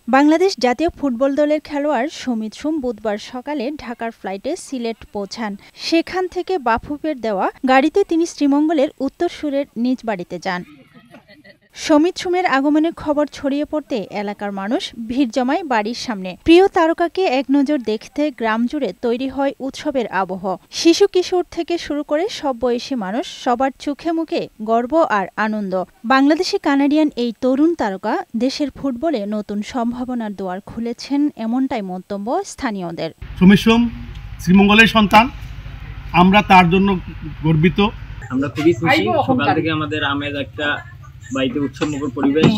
বাংলাদেশ জাতীয় ফুটবল দলের খেলোয়াড় সমিত সোম বুধবার সকালে ঢাকার ফ্লাইটে সিলেট পৌঁছান। সেখান থেকে বাফুফের দেওয়া গাড়িতে তিনি শ্রীমঙ্গলের উত্তরসুরের নিজ বাড়িতে যান। সমিত সোমের আগমনের খবর ছড়িয়ে পড়তে এলাকার মানুষ ভিড় জমায় বাড়ির সামনে। প্রিয় তারকাকে এক নজর দেখতে গ্রাম জুড়ে তৈরি হয় উৎসবের আবহ। শিশু কিশোর থেকে শুরু করে সব বয়সী মানুষ, সবার চোখে মুখে গর্ব আর আনন্দ। বাংলাদেশি কানাডিয়ান এই তরুণ তারকা দেশের ফুটবলে নতুন সম্ভাবনার দুয়ার খুলেছেন, এমনটাই মন্তব্য স্থানীয়দের। সমিত সোম শ্রীমঙ্গলের সন্তান, আমরা তার জন্য গর্বিত। আমরা খুবই খুশি। সকাল থেকে আমাদের আমেজ একটা বাড়িতে উৎসবমুখর পরিবেশ।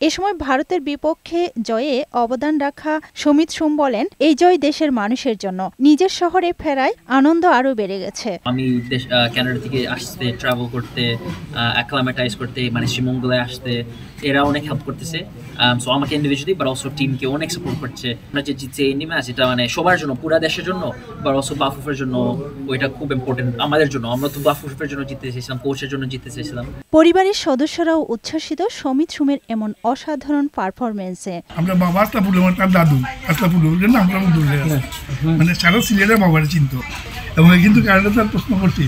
এ সময় ভারতের বিপক্ষে জয়ে অবদান রাখা সমিত সোম বলেন, এই জয় দেশের মানুষের জন্য। নিজের শহরে ফেরায় আনন্দ আরো বেড়ে গেছে। আমি কানাডা থেকে আসতে, ট্রাভেল করতে, অ্যাক্লামেটাইজ করতে, মানে শ্রীমঙ্গলে আসতে এরা অনেক হেল্প করতেছে। সো আমাকে ইন্ডিভিজুয়ালি বাট অলসো টিমকে অনেক সাপোর্ট করছে। আমরা যে জিতছে এই ম্যাচ, এটা মানে সবার জন্য, পুরা দেশের জন্য, বাট অলসো বাফুফের জন্য ওইটা খুব ইম্পর্টেন্ট আমাদের জন্য। আমরা তো বাফুফের জন্য জিততে চেয়েছিলাম, কোচের জন্য জিততে চেয়েছিলাম। পরিবারের সদস্যরাও উচ্ছ্বসিত সমিত সোমের এমন অসাধারণ পারফরমেন্সে। আমরা বাবা আশরাফুল রহমান তার দাদু আশরাফুল রহমান আমরা মানে সারা সিলেটের বাবার চিন্ত এবং কিন্তু কানাডা তার প্রশ্ন করছে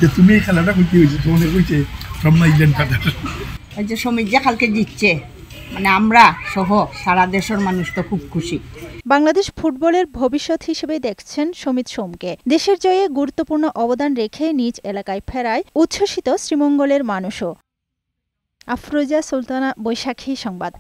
যে তুমি এই খেলাটা করতে হয়েছে, তোমাদের কইছে সব নাইজেন কাটার। এই যে সমিত যে কালকে জিতছে, মানে আমরা সহ সারা দেশের মানুষ তো খুব খুশি। বাংলাদেশ ফুটবলের ভবিষ্যৎ হিসেবে দেখছেন সমিত সোমকে। দেশের জয়ে গুরুত্বপূর্ণ অবদান রেখে নিজ এলাকায় ফেরায় উচ্ছ্বসিত শ্রীমঙ্গলের মানুষও। আফরোজা সুলতানা, বৈশাখী সংবাদ।